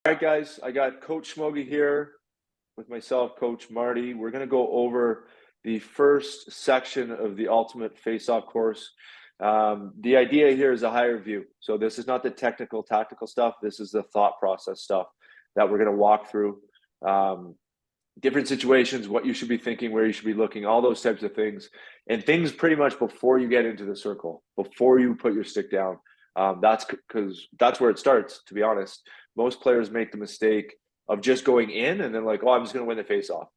All right, guys, I got Coach Schmogi here with myself, Coach Marty. We're going to go over the first section of the Ultimate Face-Off course. The idea here is a higher view. So this is not the technical, tactical stuff. This is the thought process stuff that we're going to walk through. Different situations, what you should be thinking, where you should be looking, all those types of things. And things pretty much before you get into the circle, before you put your stick down. That's because that's where it starts, to be honest. Most players make the mistake of just going in and then like, oh, I'm just going to win the face-off.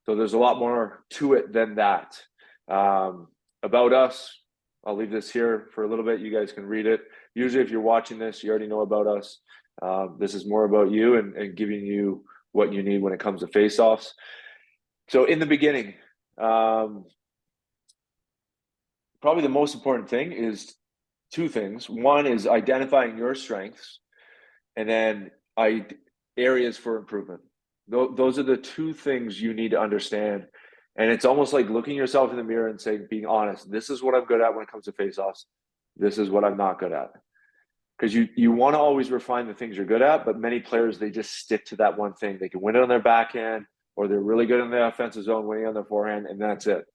So there's a lot more to it than that. About us, I'll leave this here for a little bit. You guys can read it. Usually if you're watching this, you already know about us. This is more about you and giving you what you need when it comes to face-offs. So in the beginning, probably the most important thing is two things. One is identifying your strengths, and then areas for improvement. Those are the two things you need to understand. And it's almost like looking yourself in the mirror and saying, being honest, this is what I'm good at when it comes to face-offs. This is what I'm not good at. Because you want to always refine the things you're good at, but many players, they just stick to that one thing. They can win it on their backhand, or they're really good in the offensive zone, winning on their forehand, and that's it.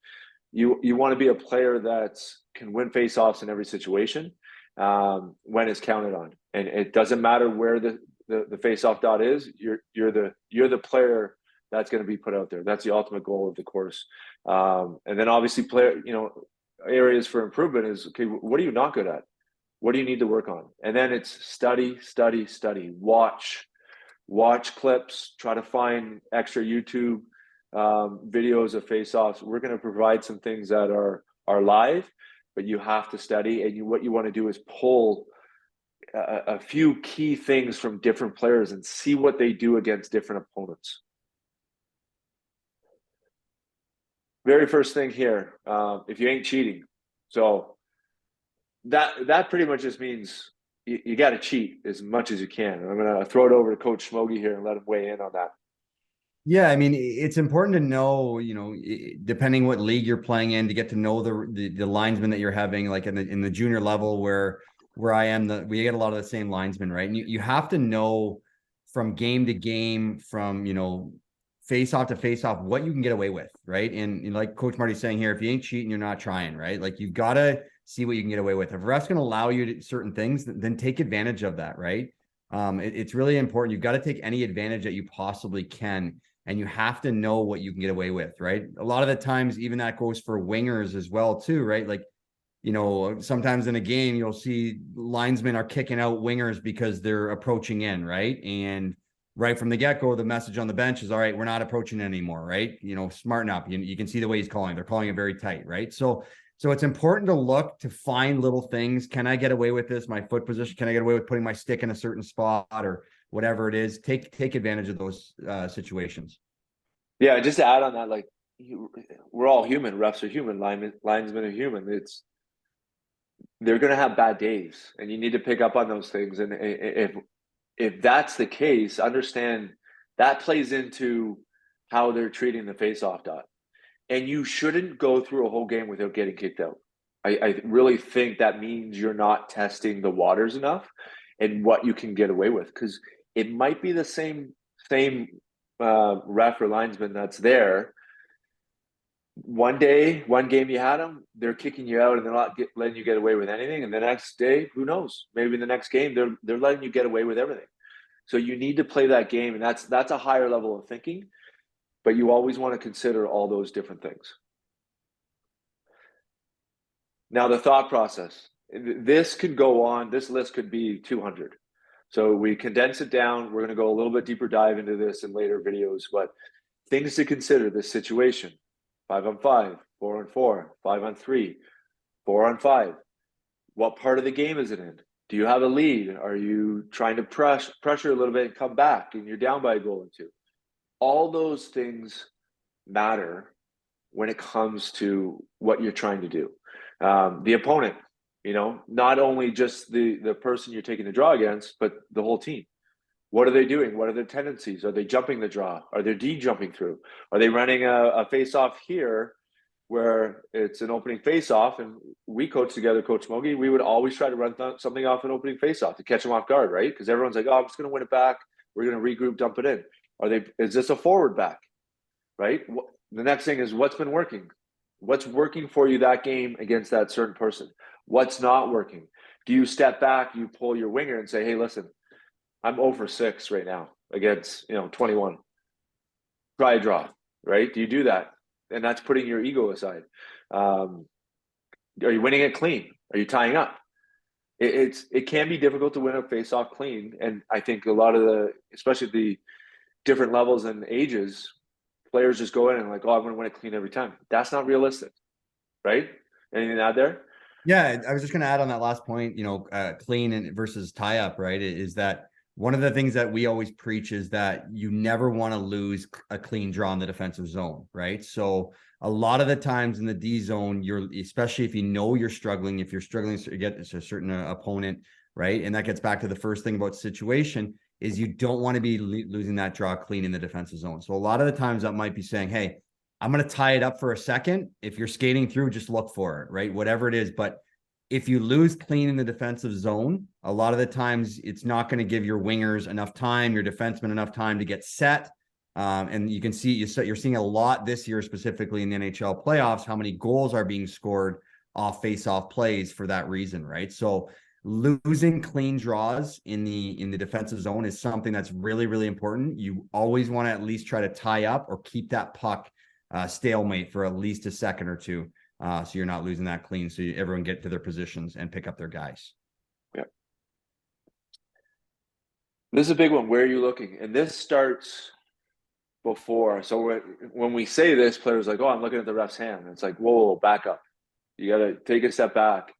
You want to be a player that can win face-offs in every situation when it's counted on. And it doesn't matter where the face-off dot is, you're the player that's going to be put out there. That's the ultimate goal of the course. And then obviously areas for improvement is, okay, what are you not good at? What do you need to work on? And then it's study, study, study, watch clips, try to find extra YouTube videos of face-offs. We're going to provide some things that are live, but you have to study. And what you want to do is pull a few key things from different players and see what they do against different opponents. Very first thing here, if you ain't cheating. So that pretty much just means you got to cheat as much as you can. And I'm going to throw it over to Coach Schmogi here and let him weigh in on that. Yeah, I mean, it's important to know, depending what league you're playing in, to get to know the linesmen that you're having, like in the junior level where I am, we get a lot of the same linesmen, right? And you have to know from game to game, from face off to face off, what you can get away with, right? And like Coach Marty's saying here, if you ain't cheating, you're not trying, right? Like you've got to see what you can get away with. If ref's going to allow you to certain things, then take advantage of that, right? It's really important. You've got to take any advantage that you possibly can. And you have to know what you can get away with, right? A lot of the times, even that goes for wingers as well, too, right? Like, sometimes in a game, you'll see linesmen are kicking out wingers because they're approaching in, right? And right from the get-go, the message on the bench is, all right, we're not approaching anymore, right? Smarten up. You can see the way he's calling. They're calling it very tight, right? So it's important to look to find little things. Can I get away with this? My foot position? Can I get away with putting my stick in a certain spot or whatever it is? Take advantage of those situations. Yeah, just to add on that, like we're all human. Refs are human. Linesmen are human. They're going to have bad days, and you need to pick up on those things. And if that's the case, understand that plays into how they're treating the face-off dot. And you shouldn't go through a whole game without getting kicked out. I really think that means you're not testing the waters enough and what you can get away with, because it might be the same ref or linesman that's there. One day, one game you had them, they're kicking you out and they're not letting you get away with anything. And the next day, who knows? Maybe the next game they're letting you get away with everything. So you need to play that game, and that's a higher level of thinking. But you always want to consider all those different things. Now, the thought process. This could go on. This list could be 200. So we condense it down. We're going to go a little bit deeper dive into this in later videos. But things to consider: this situation: 5-on-5, 4-on-4, 5-on-3, 4-on-5. What part of the game is it in? Do you have a lead? Are you trying to pressure a little bit and come back and you're down by a goal or two? All those things matter when it comes to what you're trying to do. The opponent, not only just the person you're taking the draw against, but the whole team. What are they doing? What are their tendencies? Are they jumping the draw? Are they jumping through? Are they running a face-off here where it's an opening face-off? And we coach together, Coach Mogi, we would always try to run something off an opening face-off to catch them off guard, right? Because everyone's like, oh, I'm just going to win it back. We're going to regroup, dump it in. Is this a forward back? Right? The next thing is what's been working. What's working for you that game against that certain person? What's not working? Do you step back, you pull your winger and say, hey, listen, I'm 0 for 6 right now against 21. Try a draw, right? Do you do that? And that's putting your ego aside. Are you winning it clean? Are you tying up? It can be difficult to win a face-off clean, and I think a lot of especially the different levels and ages, players just go in and like, oh, I'm going to win it clean every time. That's not realistic, right? Anything to add there? Yeah, I was just going to add on that last point, clean and versus tie up, right? Is that one of the things that we always preach is that you never want to lose a clean draw in the defensive zone, right? So a lot of the times in the D zone, especially if you're struggling, if you're struggling to get a certain opponent, right? And that gets back to the first thing about situation is you don't want to be losing that draw clean in the defensive zone. So a lot of the times that might be saying, hey, I'm going to tie it up for a second. If you're skating through, just look for it, right? Whatever it is. But if you lose clean in the defensive zone, a lot of the times it's not going to give your wingers enough time, your defensemen enough time to get set. And you can see you're seeing a lot this year, specifically in the NHL playoffs, how many goals are being scored off face-off plays for that reason, right? So losing clean draws in the defensive zone is something that's really, really important. You always want to at least try to tie up or keep that puck stalemate for at least a second or two. So you're not losing that clean. So everyone get to their positions and pick up their guys. Yeah. This is a big one. Where are you looking? And this starts before. So when we say this, players are like, oh, I'm looking at the ref's hand. And it's like, whoa, back up. You got to take a step back.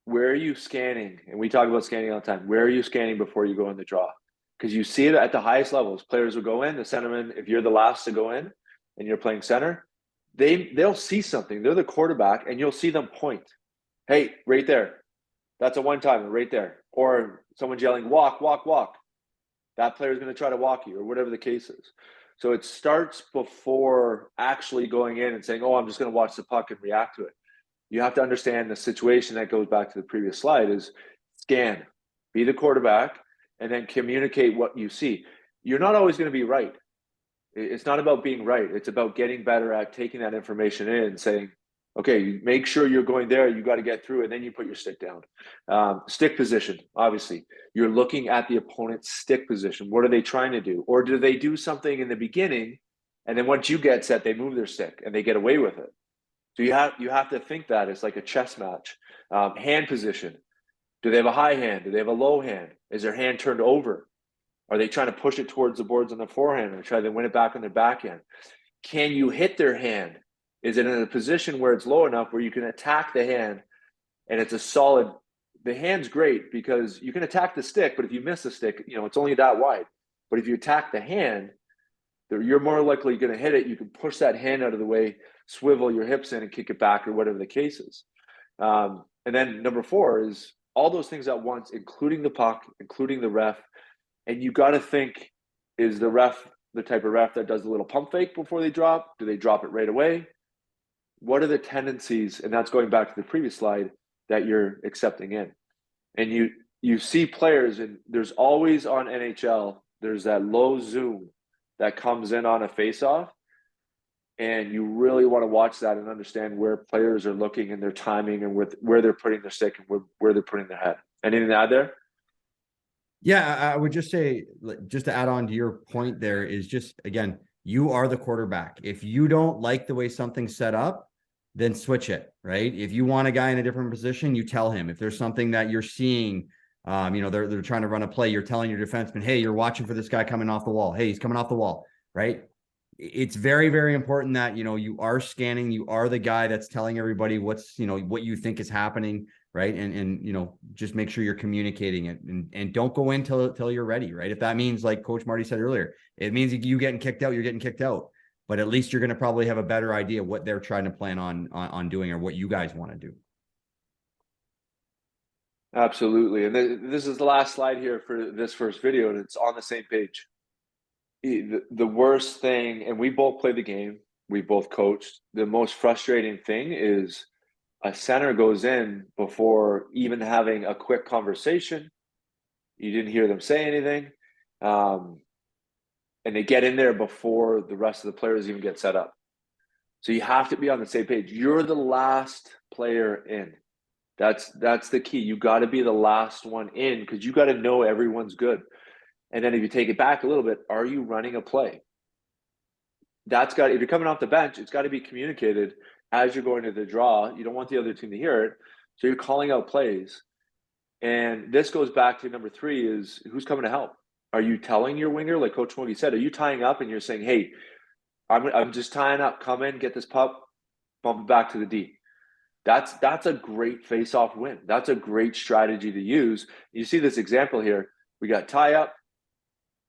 Where are you scanning? And we talk about scanning all the time. Where are you scanning before you go in the draw? Because you see it at the highest levels. Players will go in, the centerman, if you're the last to go in and you're playing center, they'll see something. They're the quarterback, and you'll see them point. Hey, right there. That's a one-timer right there. Or someone's yelling, walk, walk, walk. That player's going to try to walk you, or whatever the case is. So it starts before actually going in and saying, oh, I'm just going to watch the puck and react to it. You have to understand the situation. That goes back to the previous slide is scan, be the quarterback, and then communicate what you see. You're not always going to be right. It's not about being right. It's about getting better at taking that information in and saying, okay, make sure you're going there. You got to get through, and then you put your stick down. Stick position, obviously. You're looking at the opponent's stick position. What are they trying to do? Or do they do something in the beginning, and then once you get set, they move their stick and they get away with it? So you have to think that it's like a chess match. Hand position. Do they have a high hand? Do they have a low hand? Is their hand turned over? Are they trying to push it towards the boards on the forehand or try to win it back on their backhand? Can you hit their hand? Is it in a position where it's low enough where you can attack the hand and it's a solid? The hand's great because you can attack the stick, but if you miss the stick, it's only that wide. But if you attack the hand, you're more likely going to hit it. You can push that hand out of the way, swivel your hips in and kick it back or whatever the case is. And then number 4 is all those things at once, including the puck, including the ref. And you got to think, is the ref the type of ref that does a little pump fake before they drop? Do they drop it right away? What are the tendencies? And that's going back to the previous slide that you're accepting in. And you see players, and there's always on NHL, there's that low zoom that comes in on a face-off. And you really want to watch that and understand where players are looking and their timing and where they're putting their stick and where they're putting their head. Anything to add there? Yeah, I would just say, just to add on to your point there is just, again, you are the quarterback. If you don't like the way something's set up, then switch it, right? If you want a guy in a different position, you tell him. If there's something that you're seeing, they're trying to run a play, you're telling your defenseman, hey, you're watching for this guy coming off the wall. Hey, he's coming off the wall, right? It's very, very important that, you are scanning, you are the guy that's telling everybody what you think is happening, right? And just make sure you're communicating it and don't go in till you're ready, right? If that means, like Coach Marty said earlier, it means you getting kicked out, you're getting kicked out. But at least you're going to probably have a better idea what they're trying to plan on doing or what you guys want to do. Absolutely. And this is the last slide here for this first video, and it's on the same page. The worst thing, and we both play the game, we both coached, the most frustrating thing is a center goes in before even having a quick conversation. You didn't hear them say anything. and they get in there before the rest of the players even get set up. So you have to be on the same page. You're the last player in. That's the key. You got to be the last one in because you got to know everyone's good. And then if you take it back a little bit, are you running a play? If you're coming off the bench, it's got to be communicated as you're going to the draw. You don't want the other team to hear it. So you're calling out plays. And this goes back to number 3 is who's coming to help? Are you telling your winger, like Coach Mogi said, are you tying up and you're saying, hey, I'm just tying up, come in, get this puck, bump it back to the D. That's a great face-off win. That's a great strategy to use. You see this example here. We got tie up.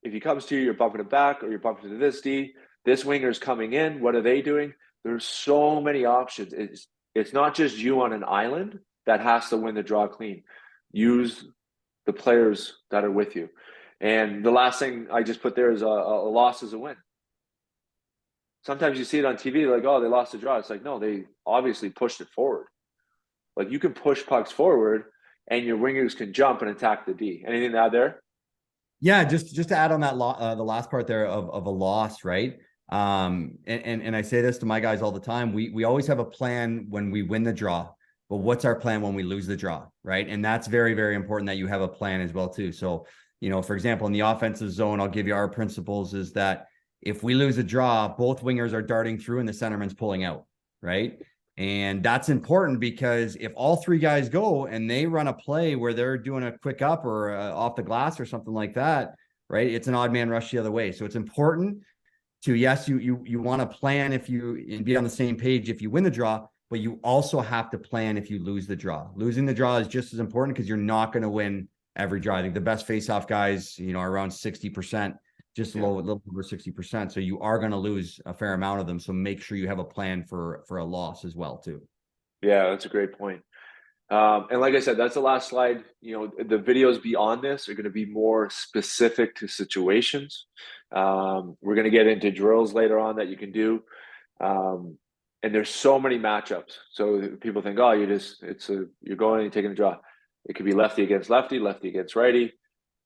If he comes to you, you're bumping it back or you're bumping to this D. This winger's coming in. What are they doing? There's so many options. It's not just you on an island that has to win the draw clean. Use the players that are with you. And the last thing I just put there is a loss is a win. Sometimes you see it on TV like, oh, they lost the draw. It's like, no, they obviously pushed it forward. Like you can push pucks forward and your wingers can jump and attack the D. Anything to add there? Yeah, just to add on that the last part there of a loss, right? And I say this to my guys all the time. We always have a plan when we win the draw, but what's our plan when we lose the draw, right? And that's very, very important that you have a plan as well too. So, for example, in the offensive zone, I'll give you our principles is that if we lose a draw, both wingers are darting through and the centerman's pulling out, right? And that's important because if all 3 guys go and they run a play where they're doing a quick up or off the glass or something like that, right? It's an odd man rush the other way. So it's important to, yes, you want to plan and be on the same page if you win the draw, but you also have to plan if you lose the draw. Losing the draw is just as important because you're not going to win every draw. I think the best face-off guys, are around 60%. Just a little over 60%. So you are going to lose a fair amount of them. So make sure you have a plan for a loss as well too. Yeah, that's a great point. And like I said, that's the last slide. The videos beyond this are going to be more specific to situations. We're going to get into drills later on that you can do. And there's so many matchups. So people think, oh, you're going and you're taking a draw. It could be lefty against lefty, lefty against righty,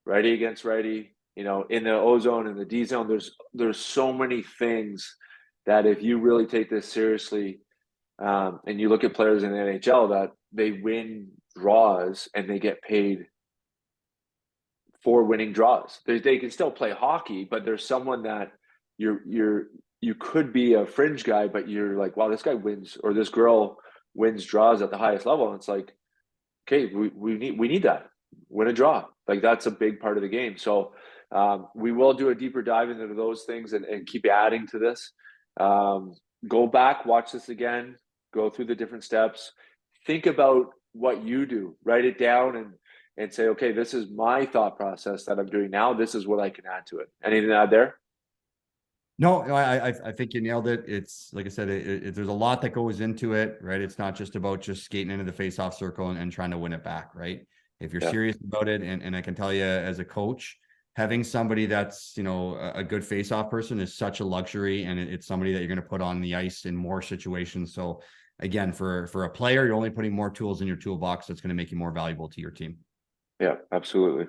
righty against righty. In the O zone and the D zone, there's so many things that if you really take this seriously, and you look at players in the NHL that they win draws and they get paid for winning draws. They can still play hockey, but there's someone that you could be a fringe guy, but you're like, wow, this guy wins or this girl wins draws at the highest level. And it's like, okay, we need that. Win a draw. Like that's a big part of the game. So we will do a deeper dive into those things and keep adding to this. Go back, watch this again, go through the different steps, think about what you do, write it down and say, okay, this is my thought process that I'm doing now. This is what I can add to it. Anything to add there? No, I think you nailed it. It's like I said, there's a lot that goes into it, right? It's not just about just skating into the face-off circle and trying to win it back, right? If you're serious about it, and I can tell you as a coach, having somebody that's, a good face-off person is such a luxury, and it's somebody that you're going to put on the ice in more situations. So again, for a player, you're only putting more tools in your toolbox that's going to make you more valuable to your team. Yeah, absolutely.